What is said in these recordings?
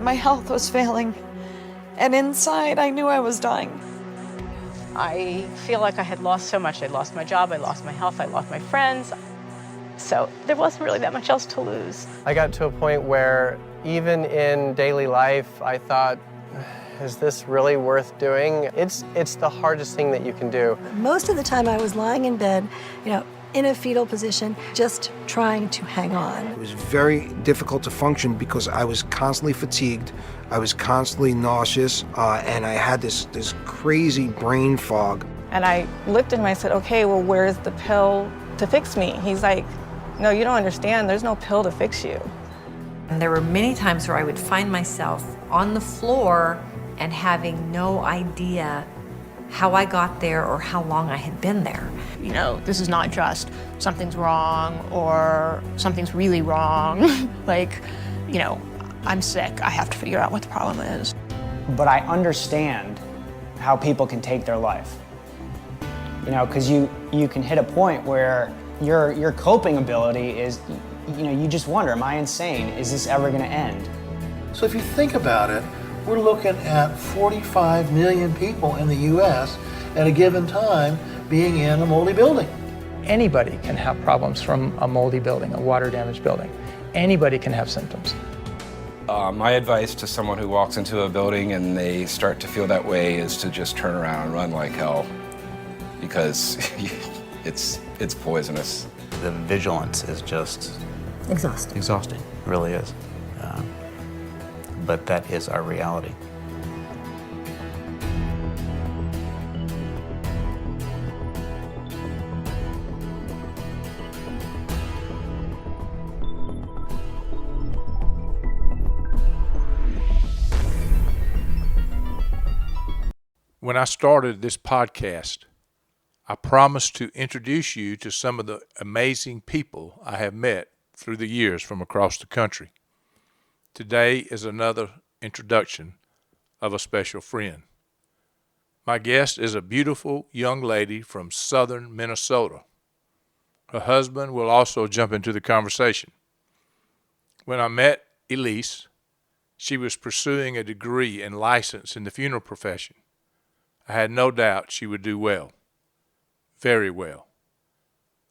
My health was failing, and inside I knew I was dying. I feel like I had lost so much. I lost my job, I lost my health, I lost my friends. So there wasn't really that much else to lose. I got to a point where even in daily life, I thought, is this really worth doing? It's the hardest thing that you can do. Most of the time I was lying in bed, in a fetal position, just trying to hang on. It was very difficult to function because I was constantly fatigued, I was constantly nauseous, and I had this crazy brain fog. And I looked at him, I said, okay, well, where's the pill to fix me? He's like, no, you don't understand, there's no pill to fix you. And there were many times where I would find myself on the floor and having no idea how I got there or how long I had been there. This is not just something's wrong or something's really wrong. I'm sick, I have to figure out what the problem is. But I understand how people can take their life. Because you can hit a point where your coping ability is, you just wonder, am I insane? Is this ever gonna end? So if you think about it, we're looking at 45 million people in the U.S. at a given time being in a moldy building. Anybody can have problems from a moldy building, a water damaged building. Anybody can have symptoms. My advice to someone who walks into a building and they start to feel that way is to just turn around and run like hell, because it's poisonous. The vigilance is just Exhausting. exhausting, it really is. But that is our reality. When I started this podcast, I promised to introduce you to some of the amazing people I have met through the years from across the country. Today is another introduction of a special friend. My guest is a beautiful young lady from southern Minnesota. Her husband will also jump into the conversation. When I met Elise, she was pursuing a degree and license in the funeral profession. I had no doubt she would do well, very well.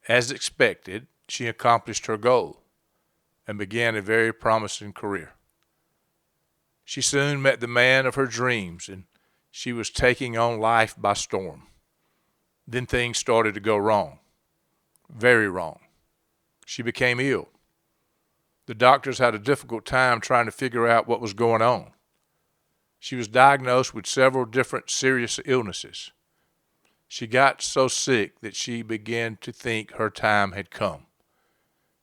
As expected, she accomplished her goal and began a very promising career. She soon met the man of her dreams, and she was taking on life by storm. Then things started to go wrong, very wrong. She became ill. The doctors had a difficult time trying to figure out what was going on. She was diagnosed with several different serious illnesses. She got so sick that she began to think her time had come.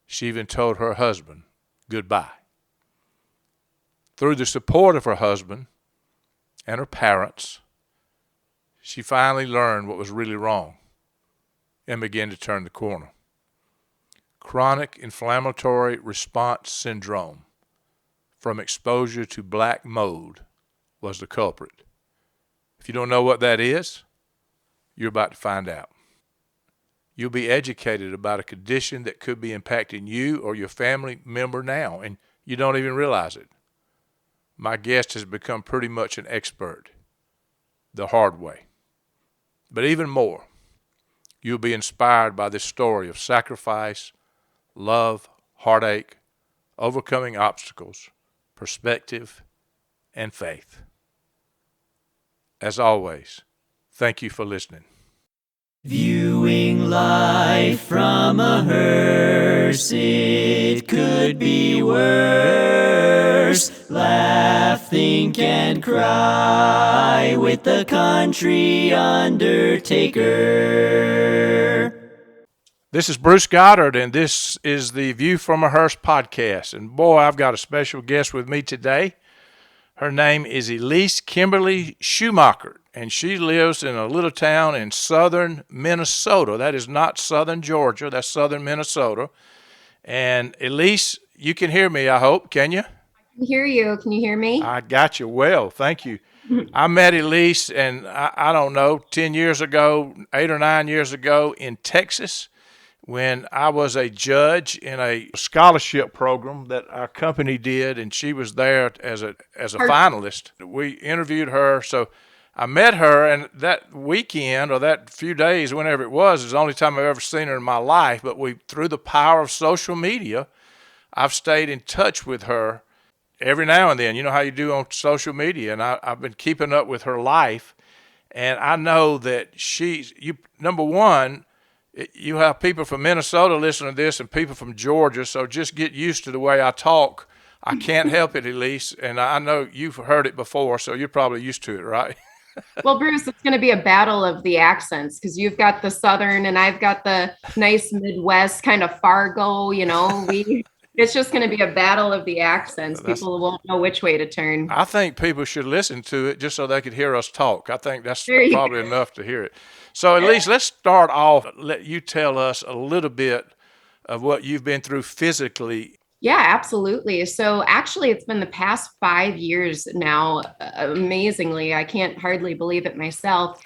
She even told her husband goodbye. Through the support of her husband and her parents, she finally learned what was really wrong and began to turn the corner. Chronic inflammatory response syndrome from exposure to black mold was the culprit. If you don't know what that is, you're about to find out. You'll be educated about a condition that could be impacting you or your family member now, and you don't even realize it. My guest has become pretty much an expert, the hard way. But even more, you'll be inspired by this story of sacrifice, love, heartache, overcoming obstacles, perspective, and faith. As always, thank you for listening. Viewing life from a hearse, it could be worse. Laugh, think, and cry with the country undertaker. This is Bruce Goddard, and this is the View from a Hearse podcast. And boy, I've got a special guest with me today. Her name is Elise Kimberly Schumacher, and she lives in a little town in southern Minnesota. That is not southern Georgia, that's southern Minnesota. And Elise, you can hear me, I hope, can you? I can hear you. Can you hear me? I got you well, thank you. I met Elise, and I don't know, 10 years ago, 8 or 9 years ago in Texas. when I was a judge in a scholarship program that our company did, and she was there as a finalist. We interviewed her, so I met her, and that weekend or that few days, whenever it was the only time I've ever seen her in my life. But through the power of social media, I've stayed in touch with her every now and then. You know how you do on social media, and I've been keeping up with her life, and I know that number one, you have people from Minnesota listening to this and people from Georgia, so just get used to the way I talk. I can't help it, Elise, and I know you've heard it before, so you're probably used to it, right? Well, Bruce, it's going to be a battle of the accents because you've got the Southern and I've got the nice Midwest kind of Fargo, it's just going to be a battle of the accents. People won't know which way to turn. I think people should listen to it just so they could hear us talk. I think that's probably enough to hear it. So, Elise, let's start off. Let you tell us a little bit of what you've been through physically. Yeah, absolutely. So actually, it's been the past 5 years now. Amazingly, I can't hardly believe it myself.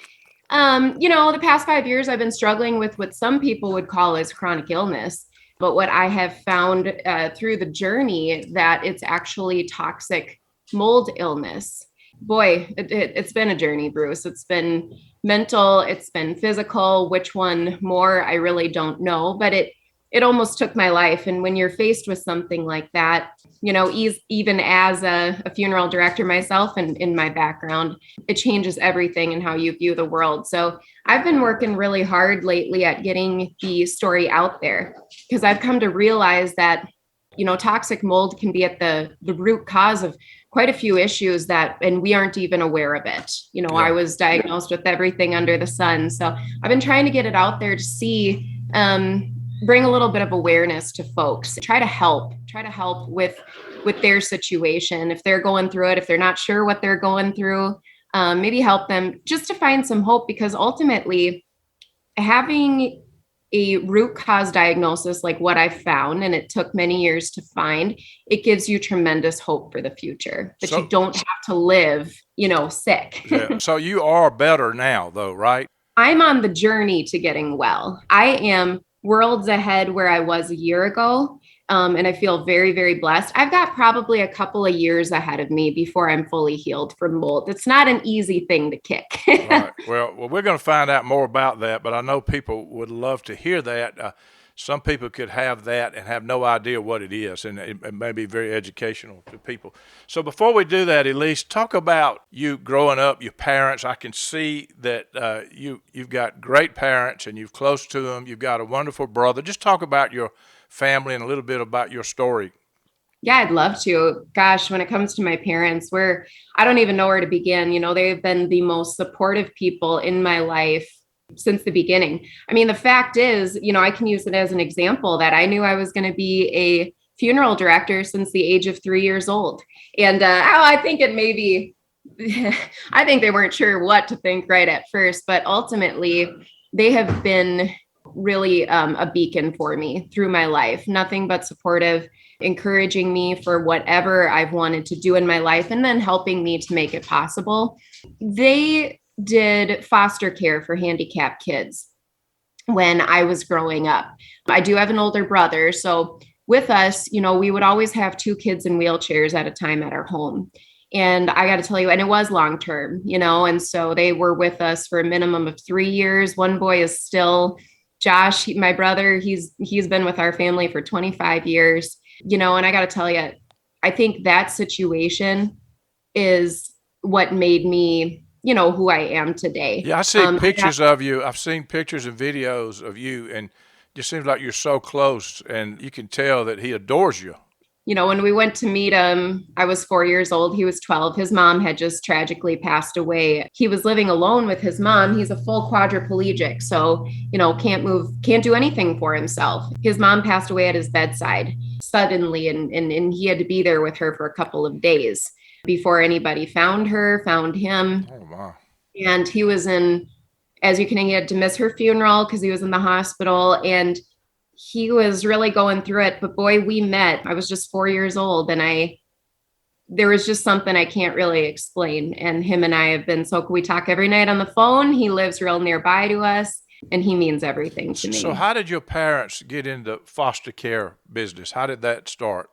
The past 5 years, I've been struggling with what some people would call as chronic illness. But what I have found through the journey, that it's actually toxic mold illness. Boy, it's been a journey, Bruce. It's been mental, it's been physical. Which one more, I really don't know. But it almost took my life. And when you're faced with something like that, even as a funeral director myself and in my background, it changes everything in how you view the world. So I've been working really hard lately at getting the story out there because I've come to realize that, toxic mold can be at the root cause of quite a few issues and we aren't even aware of it. I was diagnosed with everything under the sun. So I've been trying to get it out there to see, bring a little bit of awareness to folks, try to help with their situation. If they're going through it, if they're not sure what they're going through, maybe help them just to find some hope, because ultimately having a root cause diagnosis like what I found, and it took many years to find, it gives you tremendous hope for the future, that you don't have to live, sick. Yeah. So you are better now though, right? I'm on the journey to getting well. I am worlds ahead where I was a year ago. And I feel very, very blessed. I've got probably a couple of years ahead of me before I'm fully healed from mold. It's not an easy thing to kick. Right. Well, we're going to find out more about that, but I know people would love to hear that. Some people could have that and have no idea what it is, and it may be very educational to people. So before we do that, Elise, talk about you growing up, your parents. I can see that you've got great parents and you're close to them. You've got a wonderful brother. Just talk about your family and a little bit about your story. Yeah, I'd love to. Gosh, when it comes to my parents, I don't even know where to begin. They've been the most supportive people in my life since the beginning. I mean, the fact is, I can use it as an example that I knew I was going to be a funeral director since the age of 3 years old. And I think I think they weren't sure what to think right at first, but ultimately they have been really a beacon for me through my life. Nothing but supportive, encouraging me for whatever I've wanted to do in my life, and then helping me to make it possible. They did foster care for handicapped kids when I was growing up. I do have an older brother. So with us, we would always have 2 kids in wheelchairs at a time at our home. And I got to tell you, and it was long term, and so they were with us for a minimum of 3 years. One boy is still Josh, my brother, he's been with our family for 25 years, and I got to tell you, I think that situation is what made me, who I am today. Yeah, I see pictures of you. I've seen pictures and videos of you, and it just seems like you're so close, and you can tell that he adores you. When we went to meet him, I was 4 years old. He was 12. His mom had just tragically passed away. He was living alone with his mom. He's a full quadriplegic. So, can't move, can't do anything for himself. His mom passed away at his bedside suddenly. And he had to be there with her for a couple of days before anybody found him. Oh, wow. And he was he had to miss her funeral because he was in the hospital. And he was really going through it, but boy, we met. I was just 4 years old, and there was just something I can't really explain. And him and I have been we talk every night on the phone. He lives real nearby to us. and he means everything to me. So how did your parents get into foster care business? How did that start?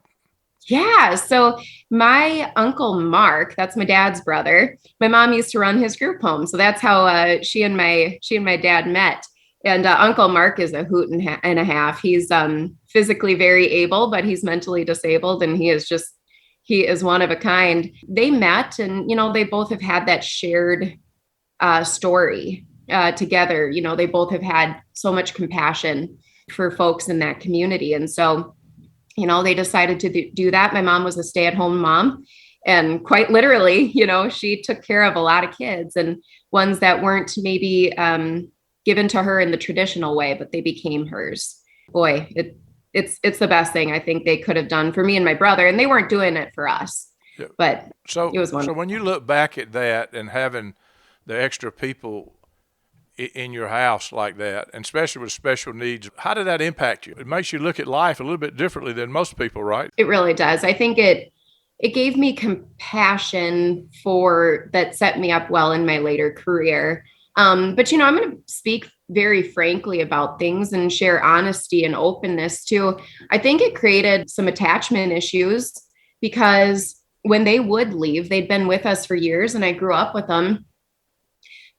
Yeah. So my uncle Mark, that's my dad's brother. My mom used to run his group home, so that's how she and my dad met. And Uncle Mark is a hoot and a half. He's physically very able, but he's mentally disabled, and he is one of a kind. They met, and they both have had that shared story together. They both have had so much compassion for folks in that community, and so they decided to do that. My mom was a stay-at-home mom, and quite literally, she took care of a lot of kids, and ones that weren't maybe given to her in the traditional way, but they became hers. Boy, it's the best thing I think they could have done for me and my brother, and they weren't doing it for us. Yeah. But it was wonderful. So when you look back at that and having the extra people in your house like that, and especially with special needs, how did that impact you? It makes you look at life a little bit differently than most people, right? It really does. I think it gave me compassion that set me up well in my later career. But I'm going to speak very frankly about things and share honesty and openness too. I think it created some attachment issues because when they would leave, they'd been with us for years and I grew up with them.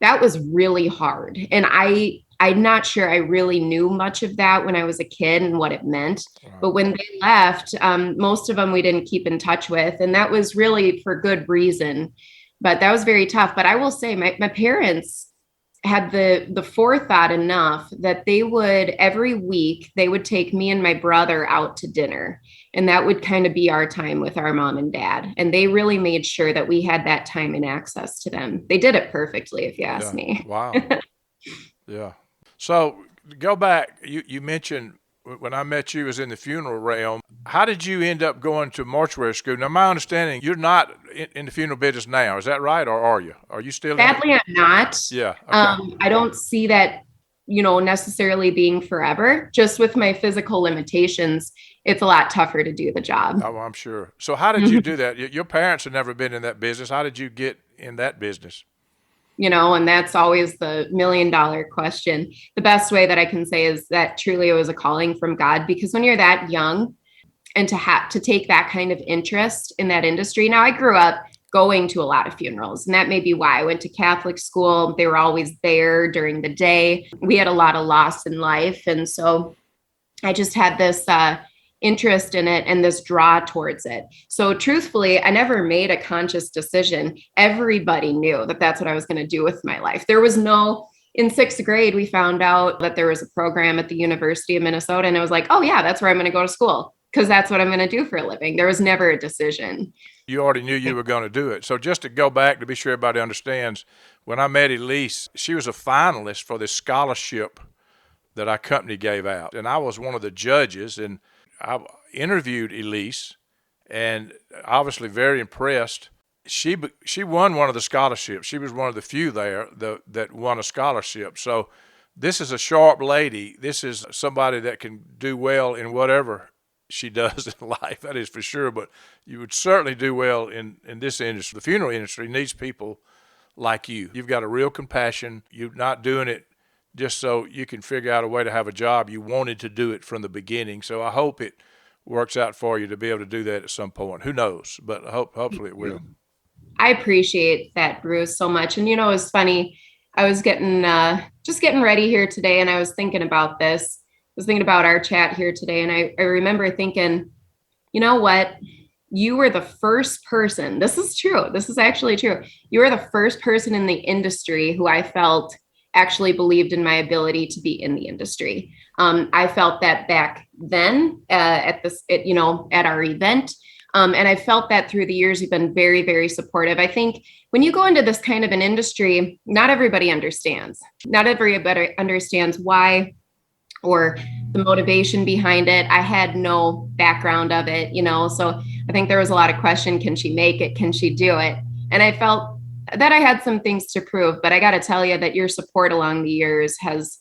That was really hard. And I'm not sure I really knew much of that when I was a kid and what it meant. Wow. But when they left, most of them we didn't keep in touch with. And that was really for good reason. But that was very tough. But I will say my parents had the forethought enough that they would every week, they would take me and my brother out to dinner. And that would kind of be our time with our mom and dad. And they really made sure that we had that time and access to them. They did it perfectly, if you ask me. Wow. Yeah. So go back, you mentioned when I met you was in the funeral realm. How did you end up going to mortuary school? Now, my understanding, you're not in the funeral business now. Is that right? Or are you? Are you still? Sadly, I'm not. Yeah. Okay. I don't see that, necessarily being forever. Just with my physical limitations, it's a lot tougher to do the job. Oh, I'm sure. So how did you do that? Your parents had never been in that business. How did you get in that business? And that's always the $1 million question. The best way that I can say is that truly it was a calling from God, because when you're that young and to have to take that kind of interest in that industry. Now, I grew up going to a lot of funerals, and that may be why I went to Catholic school. They were always there during the day. We had a lot of loss in life. And so I just had this interest in it and this draw towards it. So truthfully, I never made a conscious decision. Everybody knew that that's what I was going to do with my life. There was in 6th grade, we found out that there was a program at the University of Minnesota, and I was like, oh yeah, that's where I'm going to go to school, because that's what I'm going to do for a living. There was never a decision. You already knew you were going to do it. So just to go back to be sure everybody understands, when I met Elise, she was a finalist for this scholarship that our company gave out. And I was one of the judges, and I interviewed Elise, and obviously very impressed. She won one of the scholarships. She was one of the few there that won a scholarship. So this is a sharp lady. This is somebody that can do well in whatever she does in life, that is for sure. But you would certainly do well in this industry. The funeral industry needs people like you. You've got a real compassion. You're not doing it just so you can figure out a way to have a job. You wanted to do it from the beginning. So I hope it works out for you to be able to do that at some point. Who knows? But hopefully it will. I appreciate that, Bruce, so much. And it's funny. I was just getting ready here today, and I was thinking about this. I was thinking about our chat here today, and I remember thinking, you know what? You were the first person. This is true. This is actually true. You were the first person in the industry who I felt actually believed in my ability to be in the industry. I felt that back then at our event. And I felt that through the years. You've been very, very supportive. I think when you go into this kind of an industry, not everybody understands. Not everybody understands why or the motivation behind it. I had no background of it, so I think there was a lot of question. Can she make it? Can she do it? And I felt that I had some things to prove, but I got to tell you that your support along the years has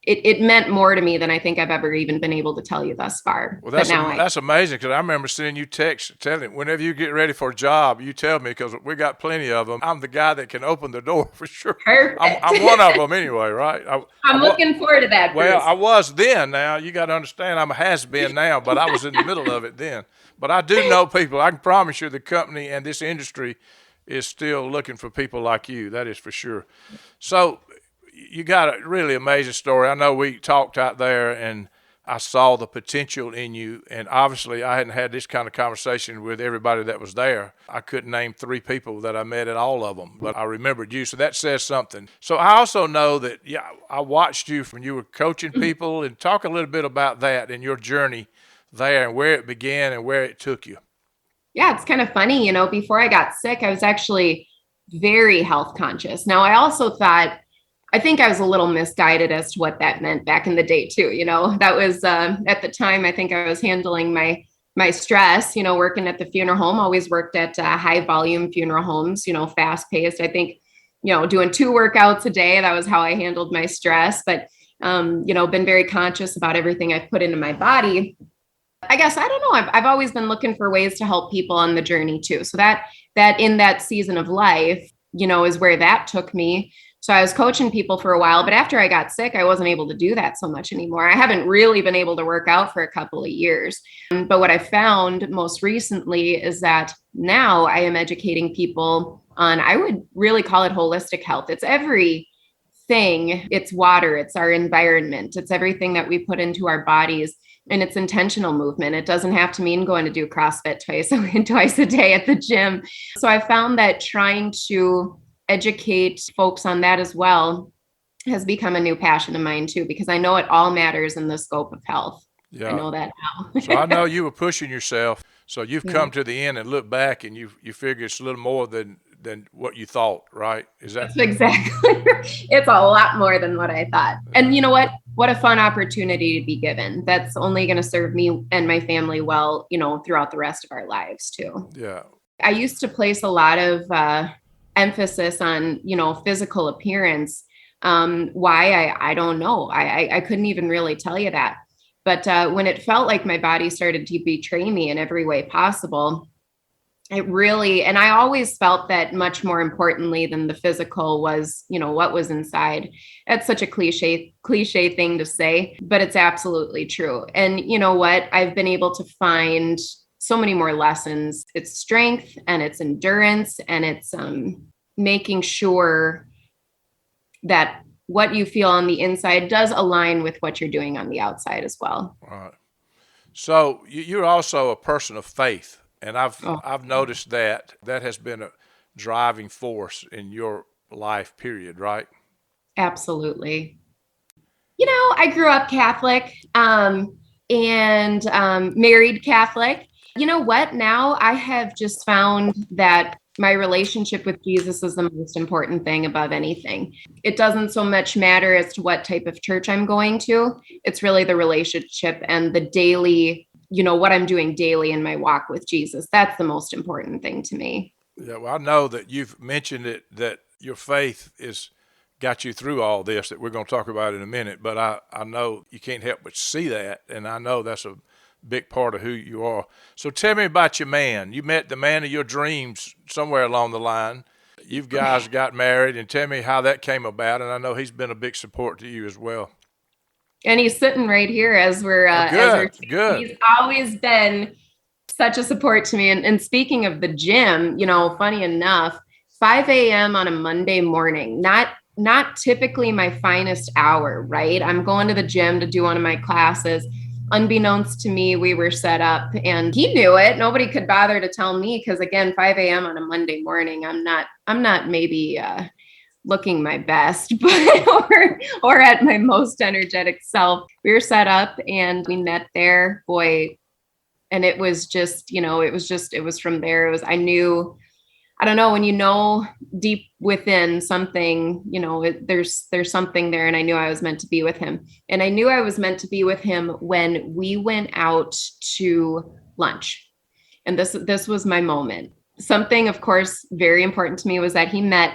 it meant more to me than I think I've ever even been able to tell you thus far. Well, But now that's amazing, because I remember seeing you text telling whenever you get ready for a job, you tell me, because we got plenty of them. I'm the guy that can open the door for sure. Perfect. I'm one of them anyway, right? I'm looking forward to that, Well, Bruce. I was then. Now you got to understand, I'm a has-been now, but I was in the middle of it then. But I do know people. I can promise you, the company and this industry is still looking for people like you. That is for sure. So you got a really amazing story. I know we talked out there, and I saw the potential in you. And obviously, I hadn't had this kind of conversation with everybody that was there. I couldn't name 3 people that I met at all of them, but I remembered you. So that says something. So I also know that, yeah, I watched you when you were coaching people, and talk a little bit about that and your journey there and where it began and where it took you. Yeah, it's kind of funny. You know, before I got sick, I was actually very health conscious. Now, I also thought, I think I was a little misguided as to what that meant back in the day too. You know, that was at the time, I think I was handling my stress, you know, working at the funeral home, always worked at high volume funeral homes, you know, fast paced. I think, you know, doing 2 workouts a day, that was how I handled my stress. But, you know, been very conscious about everything I've put into my body. I guess, I don't know. I've always been looking for ways to help people on the journey too. So that in that season of life, you know, is where that took me. So I was coaching people for a while, but after I got sick, I wasn't able to do that so much anymore. I haven't really been able to work out for a couple of years. But what I found most recently is that now I am educating people on, I would really call it holistic health. It's everything. It's water, it's our environment, it's everything that we put into our bodies. And it's intentional movement. It doesn't have to mean going to do CrossFit twice a day at the gym. So I found that trying to educate folks on that as well has become a new passion of mine too, because I know it all matters in the scope of health. Yeah. I know that now. So I know you were pushing yourself. So you've come to the end and look back, and you figure it's a little more than what you thought, right? Is that? That's exactly. It's a lot more than what I thought. And you know what? What a fun opportunity to be given. That's only going to serve me and my family well, you know, throughout the rest of our lives too. Yeah. I used to place a lot of emphasis on, you know, physical appearance. Why? I don't know. I couldn't even really tell you that. But when it felt like my body started to betray me in every way possible, it really, and I always felt that much more importantly than the physical was, you know, what was inside. That's such a cliche thing to say, but it's absolutely true. And you know what? I've been able to find so many more lessons. It's strength and it's endurance, and it's making sure that what you feel on the inside does align with what you're doing on the outside as well. All right. So you're also a person of faith. And I've noticed that has been a driving force in your life, period, right? Absolutely. You know, I grew up Catholic and married Catholic. You know what? Now I have just found that my relationship with Jesus is the most important thing above anything. It doesn't so much matter as to what type of church I'm going to. It's really the relationship and the daily, you know, what I'm doing daily in my walk with Jesus. That's the most important thing to me. Yeah, well, I know that you've mentioned it, that your faith is got you through all this that we're going to talk about in a minute, but I know you can't help but see that, and I know that's a big part of who you are. So tell me about your man. You met the man of your dreams somewhere along the line. You guys got married, and tell me how that came about, and I know he's been a big support to you as well. And he's sitting right here as we're good. He's always been such a support to me. And speaking of the gym, you know, funny enough, 5 a.m. on a Monday morning, not typically my finest hour, right? I'm going to the gym to do one of my classes. Unbeknownst to me, we were set up, and he knew it. Nobody could bother to tell me, because again, 5 a.m. on a Monday morning, I'm not maybe looking my best, but or at my most energetic self. We were set up and we met there, boy. And it was just, you know, it was from there. I knew, I don't know, when you know deep within something, you know, there's something there. And I knew I was meant to be with him. And I knew I was meant to be with him when we went out to lunch. And this was my moment. Something, of course, very important to me was that he met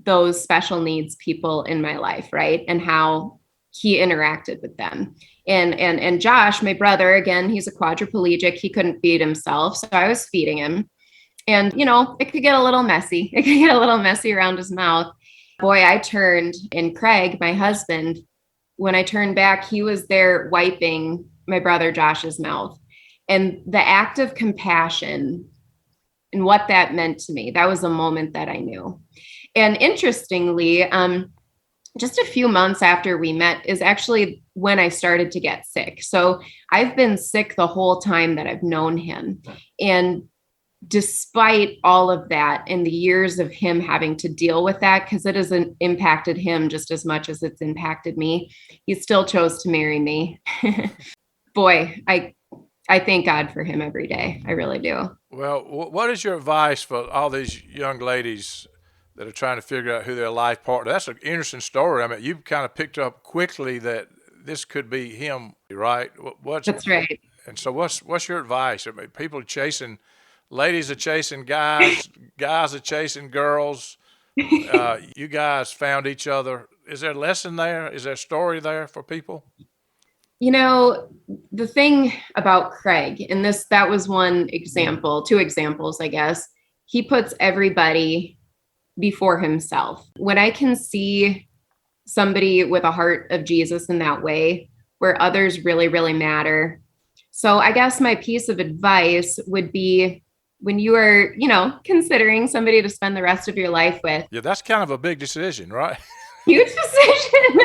those special needs people in my life, right? And how he interacted with them. And Josh, my brother, again, he's a quadriplegic. He couldn't feed himself. So I was feeding him. And, it could get a little messy. It could get a little messy around his mouth. Boy, I turned, and Craig, my husband, when I turned back, he was there wiping my brother Josh's mouth. And the act of compassion and what that meant to me, that was a moment that I knew. And interestingly, just a few months after we met is actually when I started to get sick. So I've been sick the whole time that I've known him. And despite all of that and the years of him having to deal with that, because it hasn't impacted him just as much as it's impacted me, he still chose to marry me. Boy, I thank God for him every day. I really do. Well, what is your advice for all these young ladies that are trying to figure out who their life partner? That's an interesting story. I mean, you kind of picked up quickly that this could be him, right? That's right. And so what's your advice? I mean, ladies are chasing guys, guys are chasing girls. You guys found each other. Is there a lesson there? Is there a story there for people? The thing about Craig, and that was one example, two examples, I guess, he puts everybody before himself. When I can see somebody with a heart of Jesus in that way, where others really, really matter. So I guess my piece of advice would be, when you are, considering somebody to spend the rest of your life with. Yeah, that's kind of a big decision, right? Huge decision.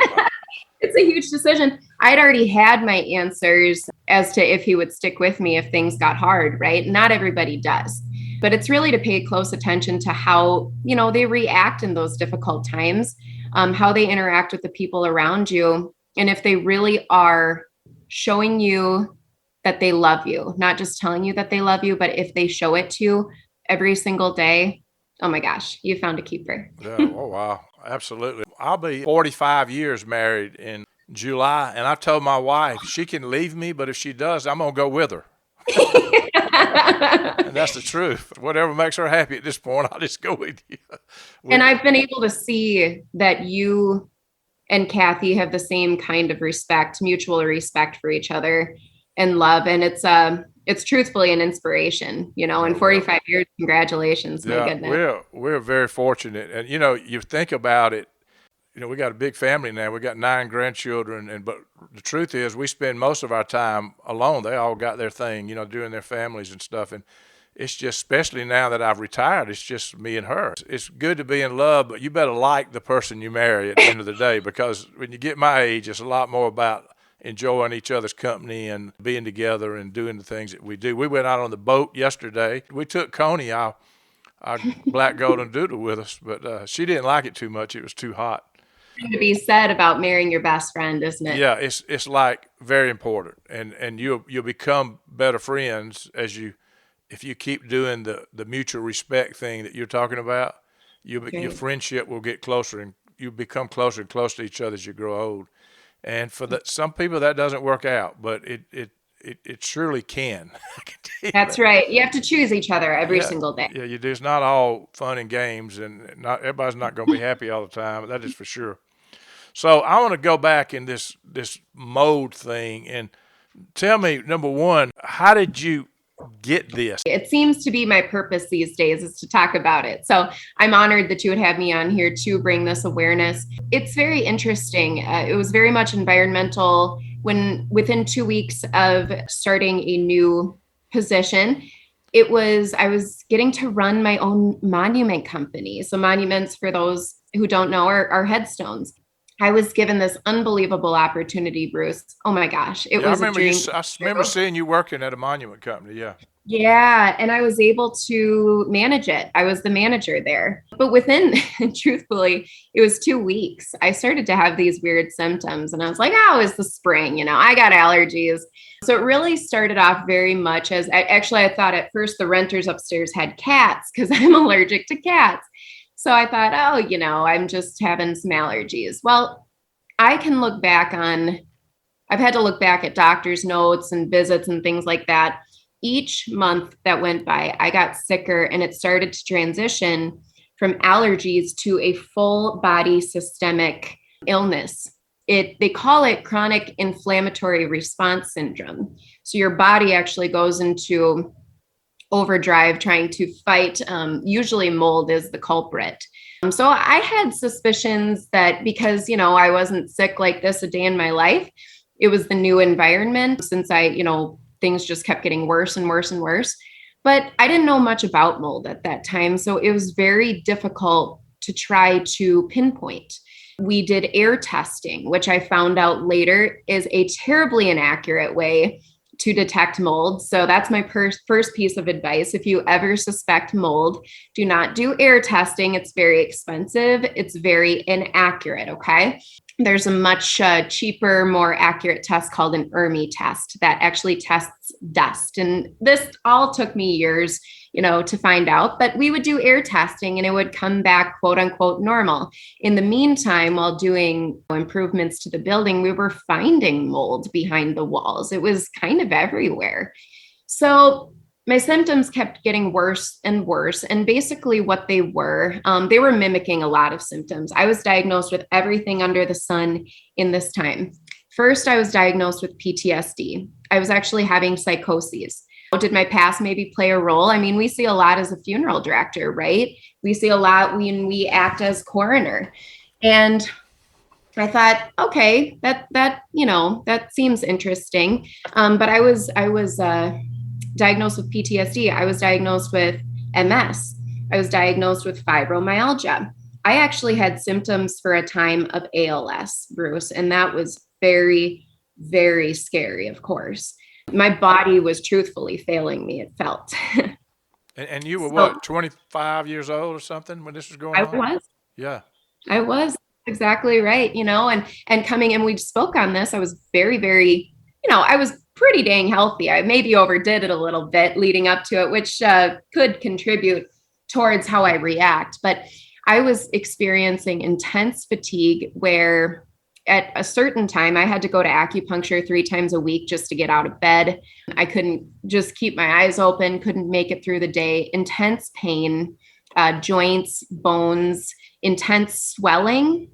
It's a huge decision. I'd already had my answers as to if he would stick with me if things got hard, right? Not everybody does. But it's really to pay close attention to how, they react in those difficult times, how they interact with the people around you. And if they really are showing you that they love you, not just telling you that they love you, but if they show it to you every single day, oh my gosh, you found a keeper. Yeah. Oh, wow. Absolutely. I'll be 45 years married in July, and I told my wife she can leave me, but if she does, I'm going to go with her. And that's the truth. Whatever makes her happy at this point, I'll just go with you. And I've been able to see that you and Kathy have the same kind of respect, mutual respect for each other and love. And it's truthfully an inspiration, in 45 years. Congratulations. Yeah, my goodness. We're very fortunate. And, you think about it, we got a big family now. We got 9 grandchildren. But the truth is we spend most of our time alone. They all got their thing, doing their families and stuff. And it's just, especially now that I've retired, it's just me and her. It's good to be in love, but you better like the person you marry at the end of the day, because when you get my age, it's a lot more about enjoying each other's company and being together and doing the things that we do. We went out on the boat yesterday. We took Coney, our black golden doodle, with us, but she didn't like it too much. It was too hot. To be said about marrying your best friend, isn't it? Yeah, it's like very important, and you'll become better friends if you keep doing the mutual respect thing that you're talking about. Your friendship will get closer, and you become closer and closer to each other as you grow old. And for some people that doesn't work out, but it surely can. That's right. You have to choose each other every single day. Yeah, you do. It's not all fun and games, and not everybody's not going to be happy all the time. That is for sure. So I want to go back in this mode thing and tell me, number one, how did you get this? It seems to be my purpose these days is to talk about it. So I'm honored that you would have me on here to bring this awareness. It's very interesting. It was very much environmental. Within 2 weeks of starting a new position, I was getting to run my own monument company. So monuments, for those who don't know, are headstones. I was given this unbelievable opportunity, Bruce. Oh my gosh. It was a dream. I remember seeing you working at a monument company. Yeah. Yeah. And I was able to manage it. I was the manager there. But within, truthfully, it was 2 weeks. I started to have these weird symptoms, and I was like, oh, it's the spring. I got allergies. So it really started off very much as I thought at first the renters upstairs had cats because I'm allergic to cats. So I thought, I'm just having some allergies. Well, I've had to look back at doctor's notes and visits and things like that. Each month that went by, I got sicker, and it started to transition from allergies to a full body systemic illness. they call it chronic inflammatory response syndrome. So your body actually goes into overdrive trying to fight. Usually mold is the culprit. So I had suspicions that because, I wasn't sick like this a day in my life, it was the new environment since things just kept getting worse and worse and worse. But I didn't know much about mold at that time. So it was very difficult to try to pinpoint. We did air testing, which I found out later is a terribly inaccurate way to detect mold. So that's my first piece of advice. If you ever suspect mold, do not do air testing. It's very expensive. It's very inaccurate. Okay. There's a much cheaper, more accurate test called an ERMI test that actually tests dust. And this all took me years, to find out, but we would do air testing and it would come back quote unquote normal. In the meantime, while doing improvements to the building, we were finding mold behind the walls. It was kind of everywhere. So my symptoms kept getting worse and worse. And basically what they were mimicking a lot of symptoms. I was diagnosed with everything under the sun in this time. First, I was diagnosed with PTSD. I was actually having psychoses. Did my past maybe play a role? I mean, we see a lot as a funeral director, right? We see a lot when we act as coroner. And I thought, okay, that seems interesting. But I was diagnosed with PTSD. I was diagnosed with MS. I was diagnosed with fibromyalgia. I actually had symptoms for a time of ALS, Bruce, and that was very, very scary, of course. My body was truthfully failing me, it felt. And you were what, 25 years old or something when this was going on? I was. Yeah. I was exactly right, and coming, and we spoke on this. I was very, very, I was pretty dang healthy. I maybe overdid it a little bit leading up to it, which could contribute towards how I react. But I was experiencing intense fatigue where at a certain time, I had to go to acupuncture 3 times a week just to get out of bed. I couldn't just keep my eyes open, couldn't make it through the day. Intense pain, joints, bones, intense swelling.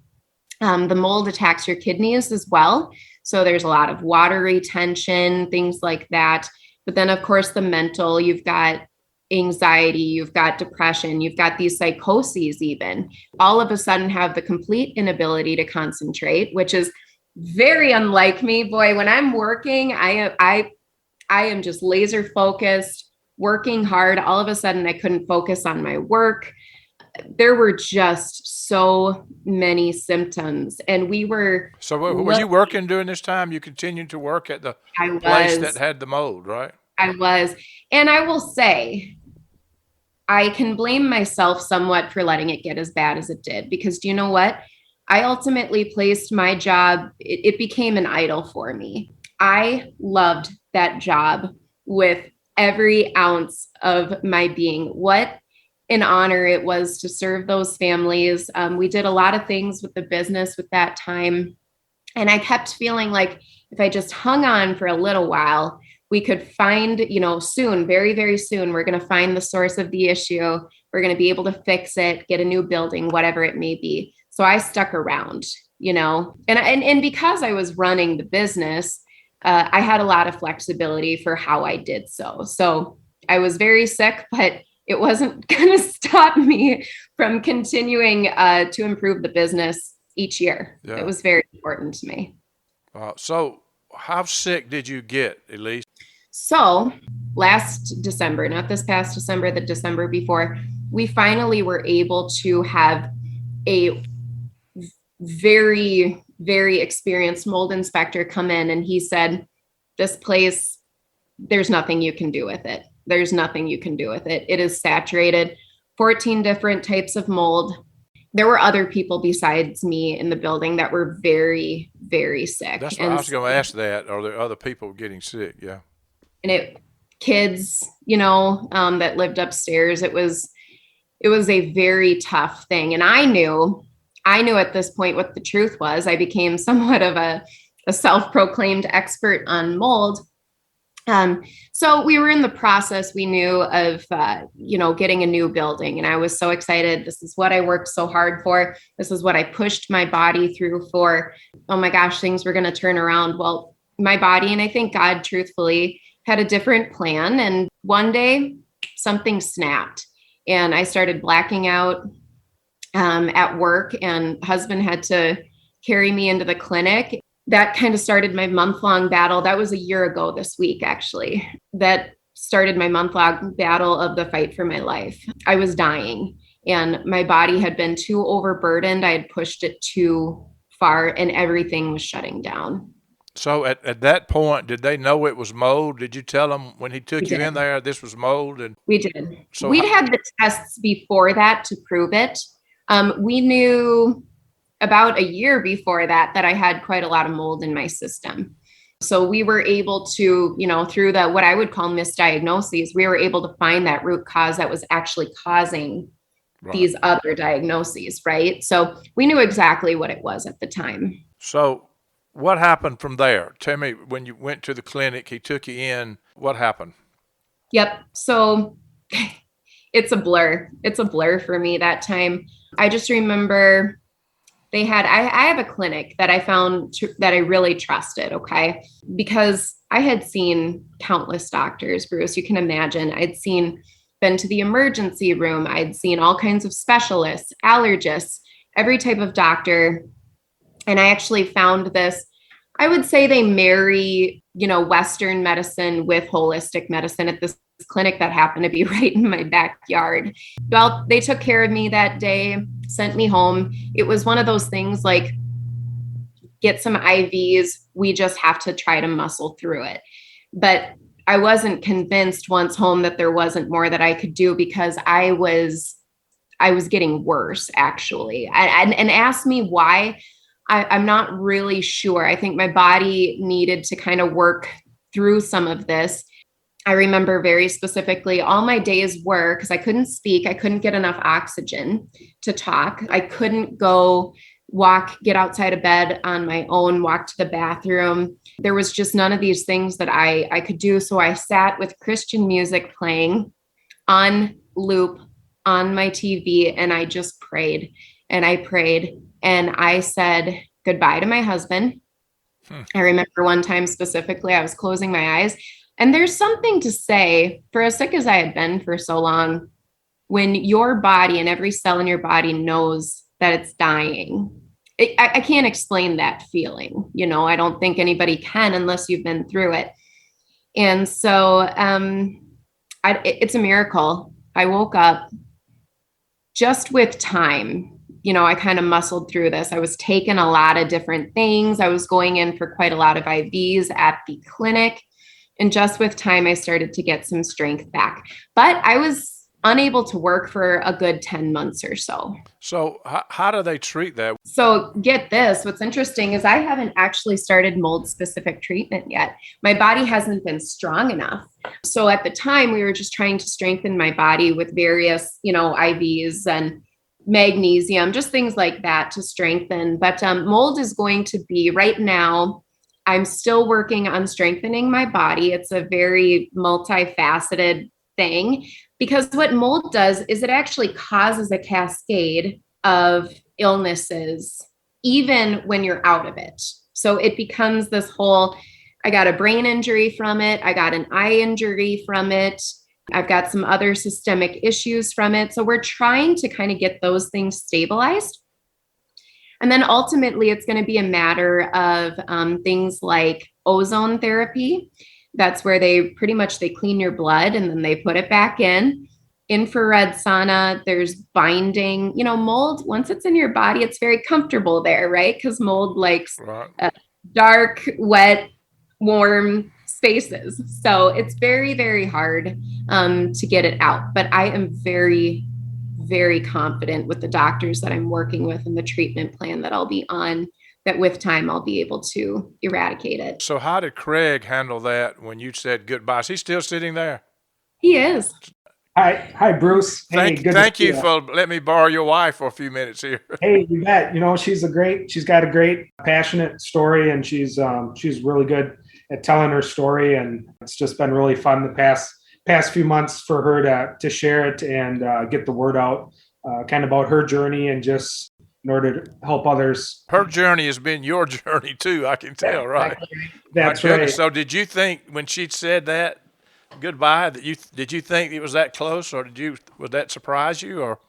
The mold attacks your kidneys as well. So there's a lot of water retention, things like that. But then, of course, the mental, you've got anxiety, you've got depression, you've got these psychoses even. All of a sudden have the complete inability to concentrate, which is very unlike me. Boy, when I'm working, I am just laser focused, working hard. All of a sudden I couldn't focus on my work. There were just so many symptoms, and we were. So were you working during this time? You continued to work at the place that had the mold, right? I was. And I will say, I can blame myself somewhat for letting it get as bad as it did, because do you know what? I ultimately placed my job, it became an idol for me. I loved that job with every ounce of my being. What an honor it was to serve those families. We did a lot of things with the business with that time. And I kept feeling like if I just hung on for a little while, we could find, soon, very, very soon, we're going to find the source of the issue. We're going to be able to fix it, get a new building, whatever it may be. So I stuck around, and because I was running the business, I had a lot of flexibility for how I did so. So I was very sick, but it wasn't going to stop me from continuing to improve the business each year. Yeah. It was very important to me. So how sick did you get, Elise? So last December, not this past December, the December before, we finally were able to have a very, very experienced mold inspector come in, and he said, this place, there's nothing you can do with it. There's nothing you can do with it. It is saturated, 14 different types of mold. There were other people besides me in the building that were very, very sick. That's what I was going to ask that. Are there other people getting sick? Yeah. And kids, that lived upstairs. It was a very tough thing. And I knew at this point what the truth was. I became somewhat of a self-proclaimed expert on mold. So we were in the process, we knew of, getting a new building. And I was so excited. This is what I worked so hard for. This is what I pushed my body through for. Oh my gosh, things were going to turn around. Well, my body, and I think God truthfully had a different plan. And one day something snapped and I started blacking out at work, and husband had to carry me into the clinic. That kind of started my month-long battle. That was a year ago this week, actually. That started my month-long battle of the fight for my life. I was dying and my body had been too overburdened. I had pushed it too far and everything was shutting down. So at that point, did they know it was mold? Did you tell them when he took you in there, this was mold? And we did. So we'd had the tests before that to prove it. We knew about a year before that I had quite a lot of mold in my system. So we were able to, through the what I would call misdiagnoses, we were able to find that root cause that was actually causing these other diagnoses, right? So we knew exactly what it was at the time. So what happened from there? Tell me, when you went to the clinic, he took you in, what happened? Yep. So it's a blur. It's a blur for me that time. I just remember I have a clinic that I found that I really trusted. Okay. Because I had seen countless doctors, Bruce, you can imagine. Been to the emergency room. I'd seen all kinds of specialists, allergists, every type of doctor. And I actually found this, I would say they marry, Western medicine with holistic medicine at this clinic that happened to be right in my backyard. Well, they took care of me that day, sent me home. It was one of those things like, get some IVs. We just have to try to muscle through it. But I wasn't convinced once home that there wasn't more that I could do, because I was getting worse, actually. And ask me why. I'm not really sure. I think my body needed to kind of work through some of this. I remember very specifically all my days were, because I couldn't speak, I couldn't get enough oxygen to talk. I couldn't go get outside of bed on my own, walk to the bathroom. There was just none of these things that I could do. So I sat with Christian music playing on loop on my TV, and I just prayed and I prayed. And I said goodbye to my husband. I remember one time specifically, I was closing my eyes. And there's something to say, for as sick as I had been for so long, when your body and every cell in your body knows that it's dying. I can't explain that feeling. I don't think anybody can unless you've been through it. And so it's a miracle. I woke up just with time. I kind of muscled through this. I was taking a lot of different things. I was going in for quite a lot of IVs at the clinic. And just with time, I started to get some strength back. But I was unable to work for a good 10 months or so. So how do they treat that? So get this. What's interesting is I haven't actually started mold-specific treatment yet. My body hasn't been strong enough. So at the time, we were just trying to strengthen my body with various, IVs and magnesium, just things like that to strengthen. But mold is going to be, right now, I'm still working on strengthening my body. It's a very multifaceted thing, because what mold does is it actually causes a cascade of illnesses, even when you're out of it. So it becomes this whole, I got a brain injury from it. I got an eye injury from it. I've got some other systemic issues from it. So we're trying to kind of get those things stabilized. And then ultimately, it's going to be a matter of things like ozone therapy. That's where they clean your blood and then they put it back in. Infrared sauna, there's binding. Mold, once it's in your body, it's very comfortable there, right? Because mold likes dark, wet, warm spaces. So it's very, very hard to get it out. But I am very, very confident with the doctors that I'm working with and the treatment plan that I'll be on, that with time I'll be able to eradicate it. So how did Craig handle that when you said goodbye? Is he still sitting there? He is. Hi, Bruce. Hey, Thank you for letting me borrow your wife for a few minutes here. Hey, you bet. She's got a great, passionate story, and she's really good at telling her story, and it's just been really fun the past few months for her to share it and get the word out, kind of about her journey and just in order to help others. Her journey has been your journey too, I can tell, right? That's My goodness. right. So did you think when she said that goodbye that did you think it was that close, or would that surprise you, or?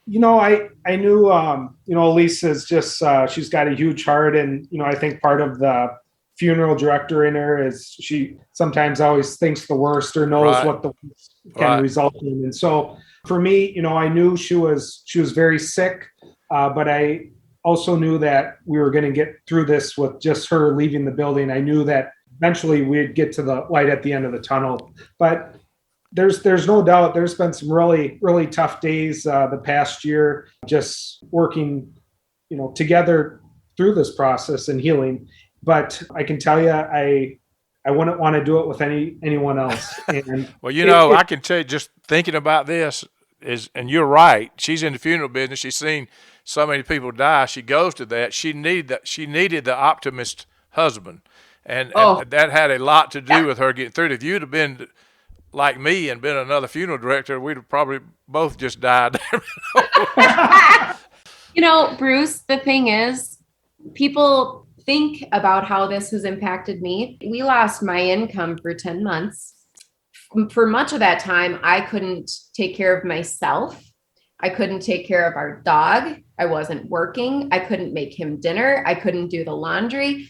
I knew, Elise is just, she's got a huge heart. And, I think part of the funeral director in her is she sometimes always thinks the worst or knows Right. what the worst can result in. And so for me, I knew she was very sick, but I also knew that we were going to get through this with just her leaving the building. I knew that eventually we'd get to the light at the end of the tunnel, but there's no doubt there's been some really, really tough days the past year, just working, together through this process and healing. But I can tell you, I wouldn't want to do it with anyone else. And Well, I can tell you, just thinking about this and you're right. She's in the funeral business. She's seen so many people die. She goes to that. She needed the optimist husband, and that had a lot to do with her getting through it. If you'd have been like me and been another funeral director, we'd have probably both just died. Bruce, the thing is, people think about how this has impacted me. We lost my income for 10 months. For much of that time, I couldn't take care of myself. I couldn't take care of our dog. I wasn't working. I couldn't make him dinner. I couldn't do the laundry.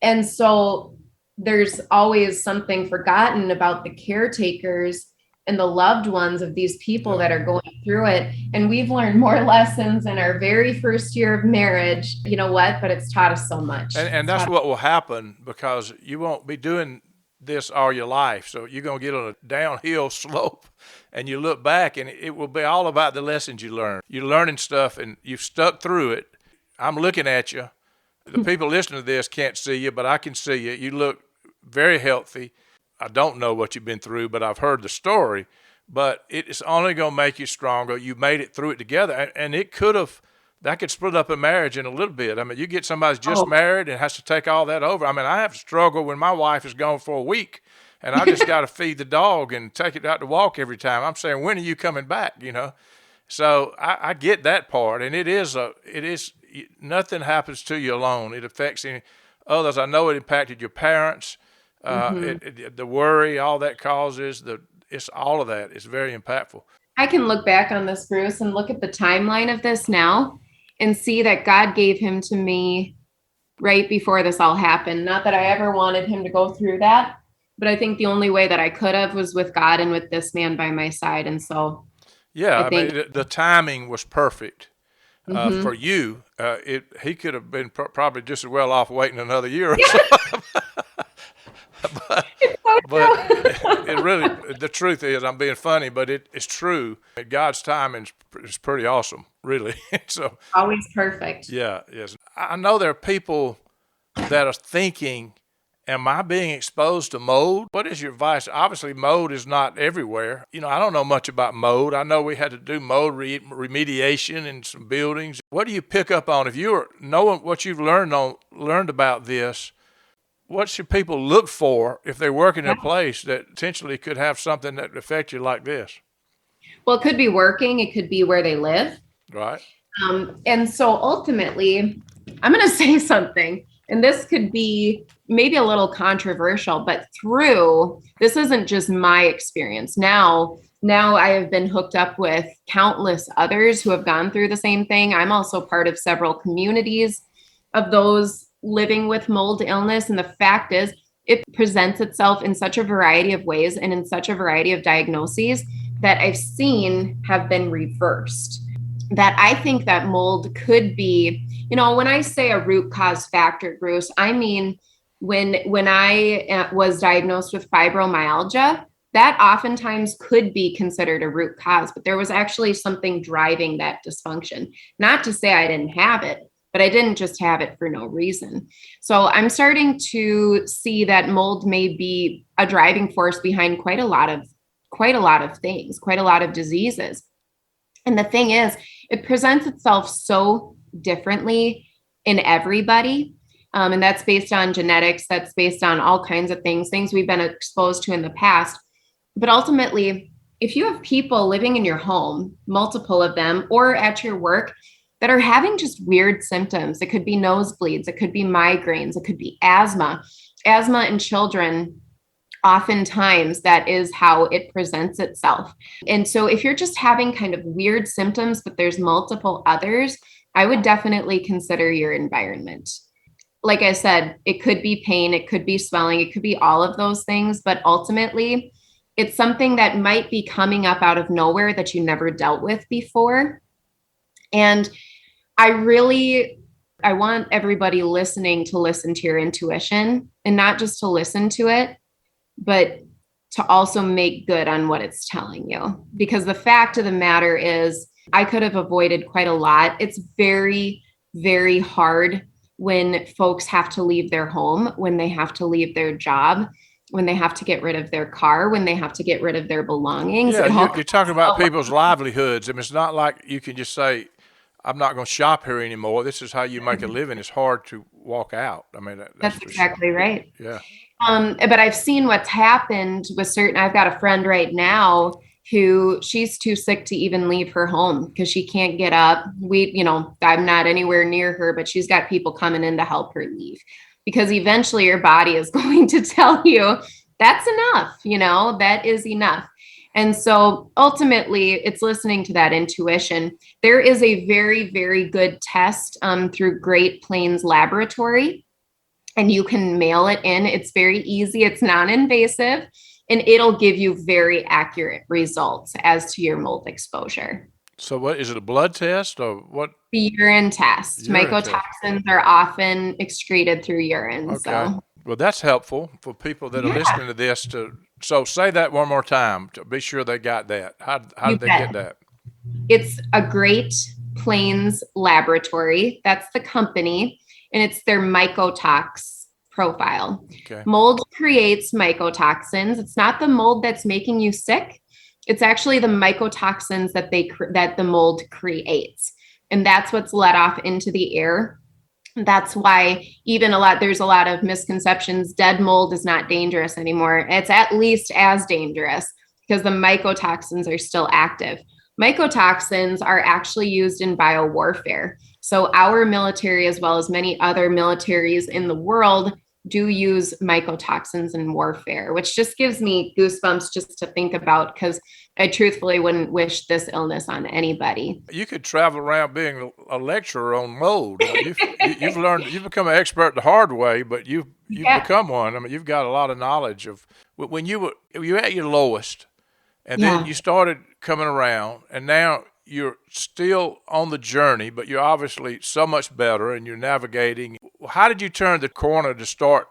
And so there's always something forgotten about the caretakers and the loved ones of these people that are going through it. And we've learned more lessons in our very first year of marriage. You know what? But it's taught us so much. And that's what will happen, because you won't be doing this all your life. So you're going to get on a downhill slope, and you look back and it will be all about the lessons you learn. You're learning stuff and you've stuck through it. I'm looking at you. The people listening to this can't see you, but I can see you. You look very healthy. I don't know what you've been through, but I've heard the story. But it's only going to make you stronger. You made it through it together, and that could split up a marriage in a little bit. I mean, you get somebody who's just married and has to take all that over. I mean, I have to struggle when my wife is gone for a week, and I just got to feed the dog and take it out to walk every time. I'm saying, when are you coming back? So I get that part, and it is nothing happens to you alone. It affects others. I know it impacted your parents. The worry, all that causes, it's all of that. It's very impactful. I can look back on this, Bruce, and look at the timeline of this now and see that God gave him to me right before this all happened. Not that I ever wanted him to go through that, but I think the only way that I could have was with God and with this man by my side. And so, I mean, the timing was perfect for you. He could have been probably just as well off waiting another year or so. But it really, the truth is, I'm being funny, but it's true. God's timing is pretty awesome, really. So always perfect. Yeah, yes. I know there are people that are thinking, am I being exposed to mold? What is your advice? Obviously, mold is not everywhere. I don't know much about mold. I know we had to do mold remediation in some buildings. What do you pick up on? If you're knowing what you've learned about this, what should people look for if they're working in a place that potentially could have something that affect you like this? Well, it could be working. It could be where they live. Right. And so ultimately, I'm going to say something, and this could be maybe a little controversial, but this isn't just my experience. Now I have been hooked up with countless others who have gone through the same thing. I'm also part of several communities of those living with mold illness. And the fact is, it presents itself in such a variety of ways and in such a variety of diagnoses that I've seen have been reversed. That I think that mold could be, when I say a root cause factor, Bruce, I mean, when I was diagnosed with fibromyalgia, that oftentimes could be considered a root cause, but there was actually something driving that dysfunction. Not to say I didn't have it, but I didn't just have it for no reason. So I'm starting to see that mold may be a driving force behind quite a lot of things, quite a lot of diseases. And the thing is, it presents itself so differently in everybody. And that's based on genetics, that's based on all kinds of things we've been exposed to in the past. But ultimately, if you have people living in your home, multiple of them, or at your work that are having just weird symptoms, it could be nosebleeds, it could be migraines, it could be asthma in children. Oftentimes that is how it presents itself. And so if you're just having kind of weird symptoms, but there's multiple others, I would definitely consider your environment. Like I said, it could be pain, it could be swelling, it could be all of those things, but ultimately it's something that might be coming up out of nowhere that you never dealt with before. And I want everybody listening to listen to your intuition, and not just to listen to it, but to also make good on what it's telling you. Because the fact of the matter is, I could have avoided quite a lot. It's very, very hard when folks have to leave their home, when they have to leave their job, when they have to get rid of their car, when they have to get rid of their belongings. Yeah, you're talking about people's livelihoods. I mean, it's not like you can just say, I'm not going to shop here anymore. This is how you make a living. It's hard to walk out. I mean, that's exactly right. Yeah. But I've seen what's happened with I've got a friend right now who she's too sick to even leave her home because she can't get up. I'm not anywhere near her, but she's got people coming in to help her leave, because eventually your body is going to tell you that's enough, that is enough. And so ultimately it's listening to that intuition. There is a very, very good test through Great Plains Laboratory, and you can mail it in. It's very easy. It's non-invasive, and it'll give you very accurate results as to your mold exposure. So what is it, a blood test or what? The urine test. Mycotoxins are often excreted through urine. Okay. So. Well, that's helpful for people that are listening to this. So say that one more time to be sure they got that. How did they get that? It's a Great Plains Laboratory. That's the company, and it's their mycotox profile. Okay. Mold creates mycotoxins. It's not the mold that's making you sick. It's actually the mycotoxins that the mold creates. And that's what's let off into the air. That's why there's a lot of misconceptions. Dead mold is not dangerous anymore. It's at least as dangerous because the mycotoxins are still active. Mycotoxins are actually used in biowarfare. So our military, as well as many other militaries in the world, do use mycotoxins in warfare, which just gives me goosebumps just to think about, because I truthfully wouldn't wish this illness on anybody. You could travel around being a lecturer on mold. You've become an expert the hard way, but you've become one. I mean, you've got a lot of knowledge of when you were at your lowest, and then you started coming around, and now you're still on the journey, but you're obviously so much better and you're navigating. How did you turn the corner to start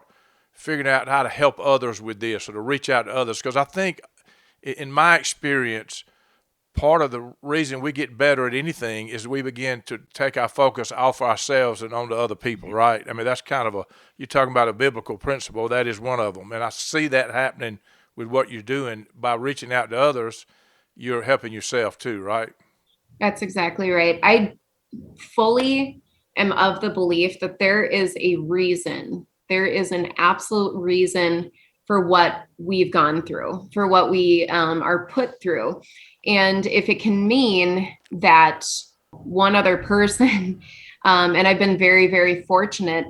figuring out how to help others with this or to reach out to others? Because I think, in my experience, part of the reason we get better at anything is we begin to take our focus off ourselves and onto other people, right? I mean, that's kind of you're talking about a biblical principle. That is one of them. And I see that happening with what you're doing. By reaching out to others, you're helping yourself too, right? That's exactly right. I fully am of the belief that there is a reason. There is an absolute reason for what we've gone through, for what we are put through. And if it can mean that one other person, and I've been very, very fortunate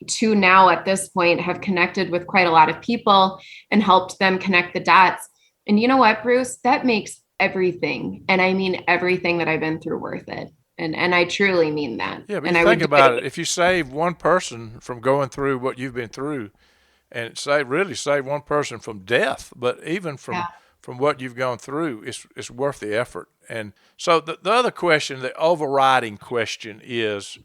to now at this point have connected with quite a lot of people and helped them connect the dots. And you know what, Bruce, that makes everything, and I mean everything that I've been through, worth it. And I truly mean that. Yeah, but think about it. If you save one person from going through what you've been through, and really save one person from death, but even from what you've gone through, it's worth the effort. And so the other question, the overriding question, is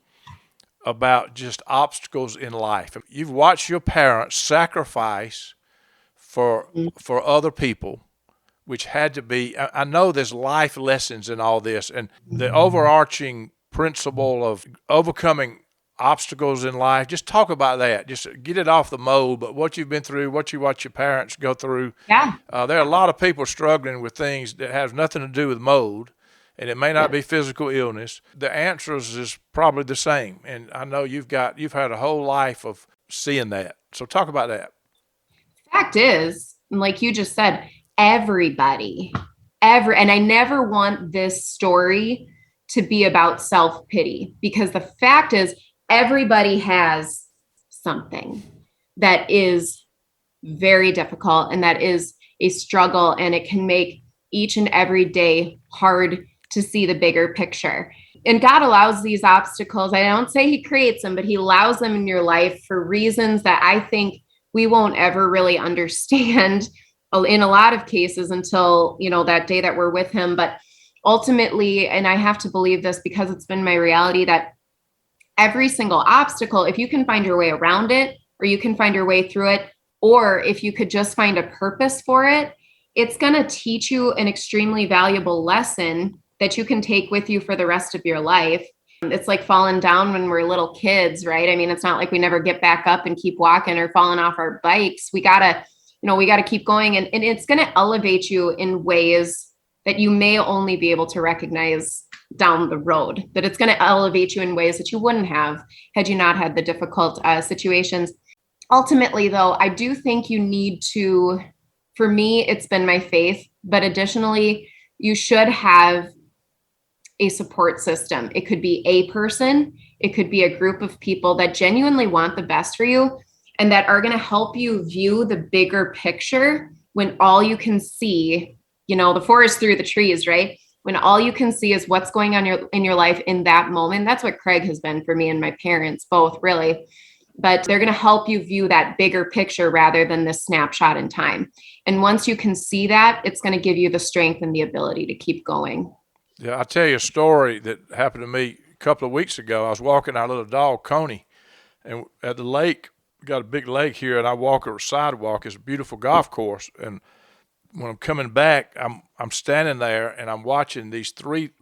about just obstacles in life. You've watched your parents sacrifice for other people, which had to be, I know there's life lessons in all this, and the overarching principle of overcoming obstacles in life. Just talk about that. Just get it off the mold, but what you've been through, what you watch your parents go through. Yeah. There are a lot of people struggling with things that have nothing to do with mold, and it may not be physical illness, the answers is probably the same. And I know you've had a whole life of seeing that. So talk about that. Fact is, like you just said, everybody, and I never want this story to be about self-pity, because the fact is everybody has something that is very difficult and that is a struggle, and it can make each and every day hard to see the bigger picture. And God allows these obstacles. I don't say he creates them, but he allows them in your life for reasons that I think we won't ever really understand in a lot of cases until, that day that we're with him. But ultimately, and I have to believe this because it's been my reality, that every single obstacle, if you can find your way around it, or you can find your way through it, or if you could just find a purpose for it, it's going to teach you an extremely valuable lesson that you can take with you for the rest of your life. It's like falling down when we're little kids, right? I mean, it's not like we never get back up and keep walking, or falling off our bikes. We gotta keep going, and it's going to elevate you in ways that you may only be able to recognize down the road, that it's going to elevate you in ways that you wouldn't have had you not had the difficult situations. Ultimately, though, I do think you need to, for me, it's been my faith, but additionally, you should have a support system. It could be a person, it could be a group of people that genuinely want the best for you and that are going to help you view the bigger picture when all you can see, the forest through the trees, right? When all you can see is what's going on in your life in that moment. That's what Craig has been for me and my parents, both, really. But they're going to help you view that bigger picture rather than this snapshot in time. And once you can see that, it's going to give you the strength and the ability to keep going. Yeah, I'll tell you a story that happened to me a couple of weeks ago. I was walking our little dog, Coney, and at the lake, we got a big lake here, and I walk a sidewalk. It's a beautiful golf course. And when I'm coming back, I'm standing there, and I'm watching these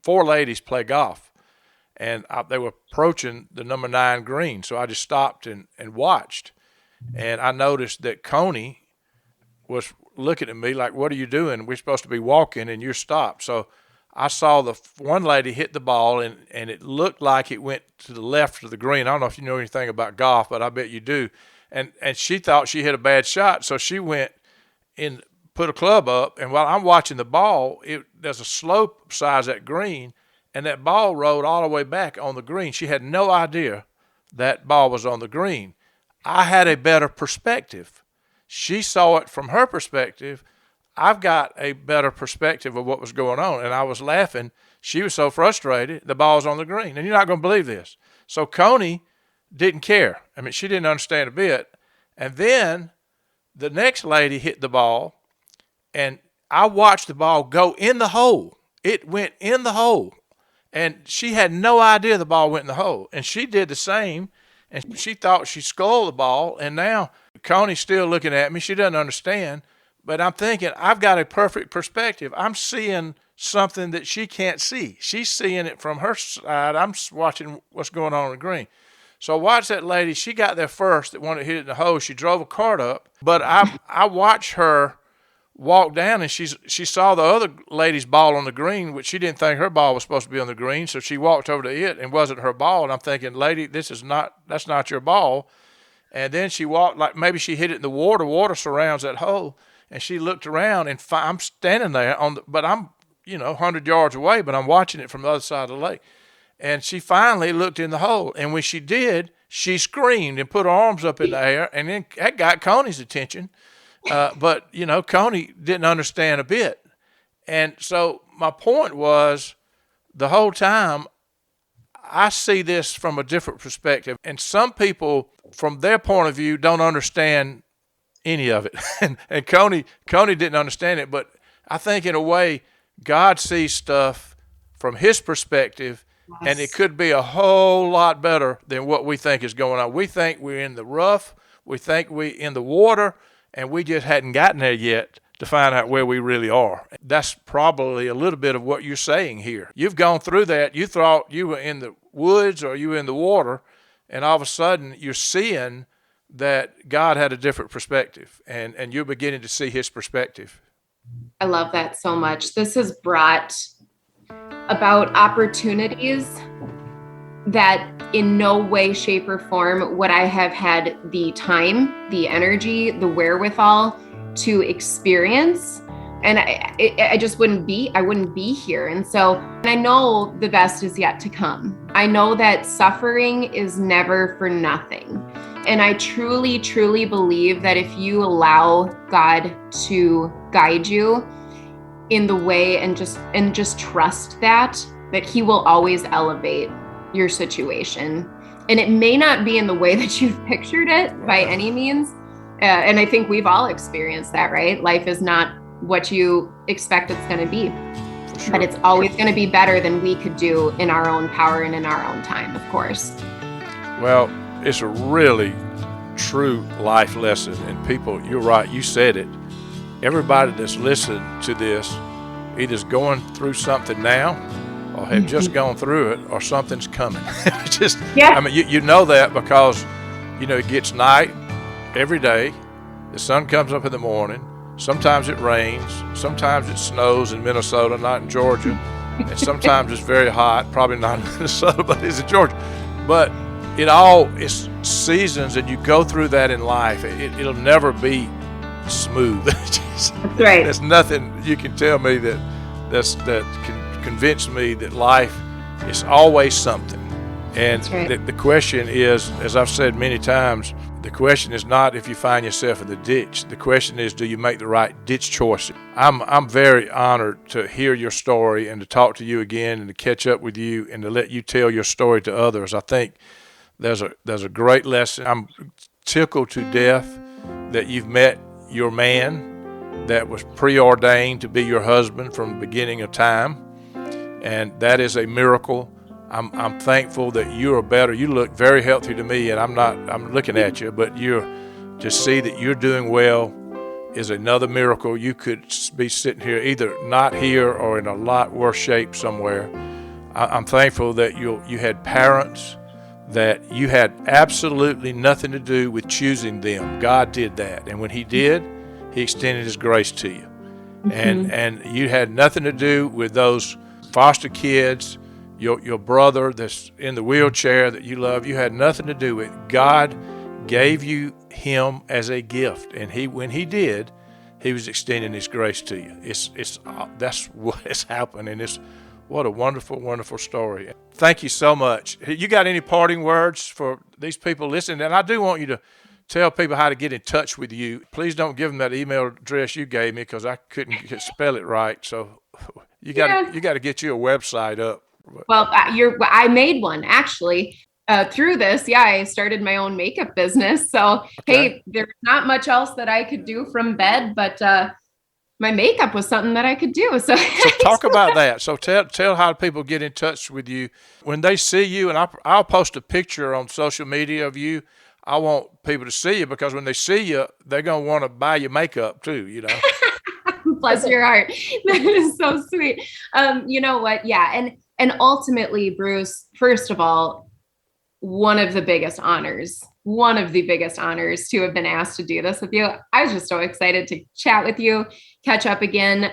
4 ladies play golf. And they were approaching the number 9 green, so I just stopped and watched. And I noticed that Coney was looking at me like, "What are you doing? We're supposed to be walking, and you're stopped." So I saw the one lady hit the ball, and it looked like it went to the left of the green. I don't know if you know anything about golf, but I bet you do. And she thought she hit a bad shot, so she went and put a club up. And while I'm watching the ball, there's a slope besides that green, and that ball rolled all the way back on the green. She had no idea that ball was on the green. I had a better perspective. She saw it from her perspective. I've got a better perspective of what was going on, and I was laughing. She was so frustrated, the ball's on the green, and you're not going to believe this. So Coney didn't care. I mean, she didn't understand a bit. And then the next lady hit the ball, and I watched the ball go in the hole. It went in the hole, and she had no idea the ball went in the hole, and she did the same, and she thought she sculled the ball, and now Coney's still looking at me. She doesn't understand. But I'm thinking, I've got a perfect perspective. I'm seeing something that she can't see. She's seeing it from her side. I'm watching what's going on the green. So I watched that lady. She got there first, that one that hit it in the hole. She drove a cart up. But I watched her walk down, and she saw the other lady's ball on the green, which she didn't think her ball was supposed to be on the green. So she walked over to it, and wasn't her ball. And I'm thinking, lady, that's not your ball. And then she walked, like maybe she hit it in the water. Water surrounds that hole. And she looked around, and I'm standing there but I'm 100 yards away, but I'm watching it from the other side of the lake. And she finally looked in the hole, and when she did, she screamed and put her arms up in the air, and then that got Coney's attention. But Coney didn't understand a bit. And so my point was, the whole time, I see this from a different perspective, and some people, from their point of view, don't understand any of it. and Coney didn't understand it, but I think in a way God sees stuff from his perspective, and it could be a whole lot better than what we think is going on. We think we're in the rough, we think we're in the water, and we just hadn't gotten there yet to find out where we really are. That's probably a little bit of what you're saying here. You've gone through that. You thought you were in the woods or you were in the water, and all of a sudden you're seeing that God had a different perspective, and you're beginning to see his perspective. I love that so much. This has brought about opportunities that in no way, shape, or form would I have had the time, the energy, the wherewithal to experience. And I just wouldn't be here. And so I know the best is yet to come. I know that suffering is never for nothing. And I truly, truly believe that if you allow God to guide you in the way and just trust that He will always elevate your situation. And it may not be in the way that you've pictured it by any means. And I think we've all experienced that, right? Life is not what you expect it's going to be, but it's always going to be better than we could do in our own power and in our own time, of course. Well, it's a really true life lesson. And people, you're right, you said it. Everybody that's listened to this either is going through something now or have just gone through it, or something's coming. I mean, you know that because, it gets night every day. The sun comes up in the morning. Sometimes it rains. Sometimes it snows in Minnesota, not in Georgia. And sometimes it's very hot, probably not in Minnesota, but it's in Georgia. But it's seasons, and you go through that in life. It'll never be smooth. That's right. There's nothing you can tell me that can convince me that life is always something. And right. the question is, as I've said many times, the question is not if you find yourself in the ditch. The question is, do you make the right ditch choices? I'm very honored to hear your story and to talk to you again and to catch up with you and to let you tell your story to others. I think there's a great lesson. I'm tickled to death that you've met your man that was preordained to be your husband from the beginning of time. And that is a miracle. I'm thankful that you are better. You look very healthy to me, and I'm looking at you, but to see that you're doing well is another miracle. You could be sitting here either not here or in a lot worse shape somewhere. I'm thankful that you had parents that you had absolutely nothing to do with choosing them. God did that. And when He did, He extended His grace to you. Mm-hmm. And you had nothing to do with those foster kids, your brother that's in the wheelchair that you love. You had nothing to do with it. God gave you him as a gift, and when he did, He was extending His grace to you. That's what has happened, and what a wonderful, wonderful story. Thank you so much. You got any parting words for these people listening? And I do want you to tell people how to get in touch with you. Please don't give them that email address you gave me because I couldn't spell it right. So you got to get you a website up. Well, I made one actually through this. Yeah, I started my own makeup business. So hey, there's not much else that I could do from bed, but my makeup was something that I could do. So talk about that. So tell how people get in touch with you when they see you. And I'll post a picture on social media of you. I want people to see you because when they see you, they're gonna want to buy your makeup too. Bless your heart. That is so sweet. You know what? Yeah, and ultimately, Bruce, first of all, one of the biggest honors to have been asked to do this with you. I was just so excited to chat with you, catch up again.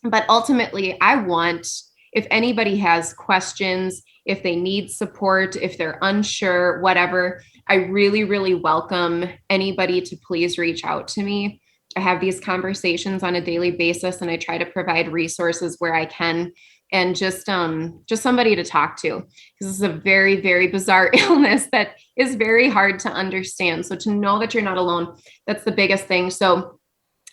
But ultimately, I want, if anybody has questions, if they need support, if they're unsure, whatever, I really, really welcome anybody to please reach out to me. I have these conversations on a daily basis, and I try to provide resources where I can, and just somebody to talk to, because this is a very, very bizarre illness that is very hard to understand. So to know that you're not alone, that's the biggest thing. So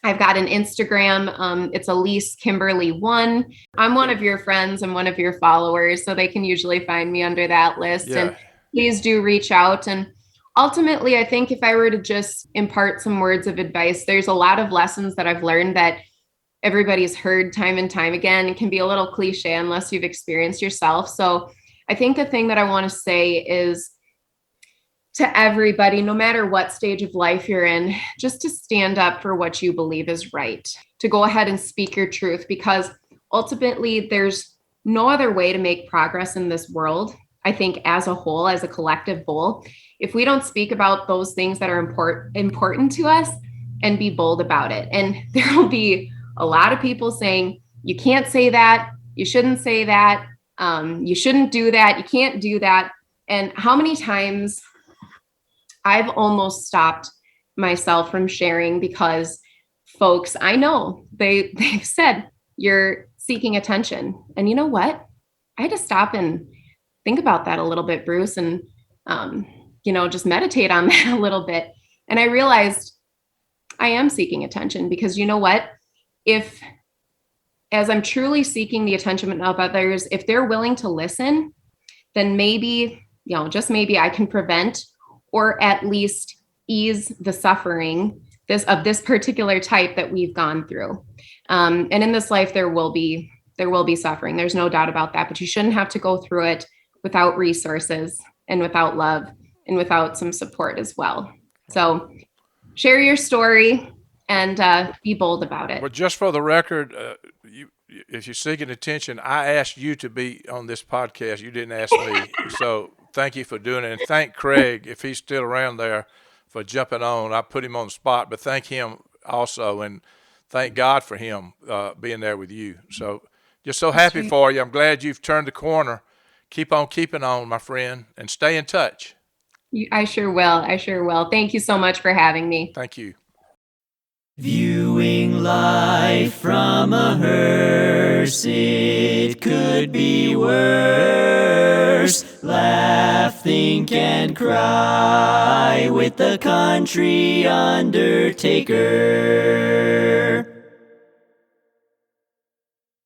I've got an Instagram. It's Elise Kimberly 1. I'm one of your friends and one of your followers, so they can usually find me under that list. Yeah. And please do reach out. And ultimately, I think if I were to just impart some words of advice, there's a lot of lessons that I've learned that everybody's heard time and time again. It can be a little cliche unless you've experienced yourself. So I think the thing that I want to say is to everybody, no matter what stage of life you're in, just to stand up for what you believe is right, to go ahead and speak your truth, because ultimately there's no other way to make progress in this world. I think as a whole, as a collective whole, if we don't speak about those things that are important to us and be bold about it. And there will be a lot of people saying, you can't say that, you shouldn't say that. You shouldn't do that. You can't do that. And how many times I've almost stopped myself from sharing because folks I know, they've said, you're seeking attention. And you know what? I had to stop and think about that a little bit, Bruce, and just meditate on that a little bit. And I realized I am seeking attention because you know what? As I'm truly seeking the attention of others, if they're willing to listen, then maybe, just maybe I can prevent or at least ease the suffering of this particular type that we've gone through. And in this life, there will be suffering. There's no doubt about that, but you shouldn't have to go through it without resources and without love and without some support as well. So share your story and be bold about it. But just for the record, if you're seeking attention, I asked you to be on this podcast. You didn't ask me. So thank you for doing it. And thank Craig, if he's still around there, for jumping on. I put him on the spot, but thank him also. And thank God for him being there with you. So just so happy for you. I'm glad you've turned the corner. Keep on keeping on, my friend, and stay in touch. I sure will. I sure will. Thank you so much for having me. Thank you. Viewing life from a hearse, it could be worse. Laugh, think, and cry with the country undertaker.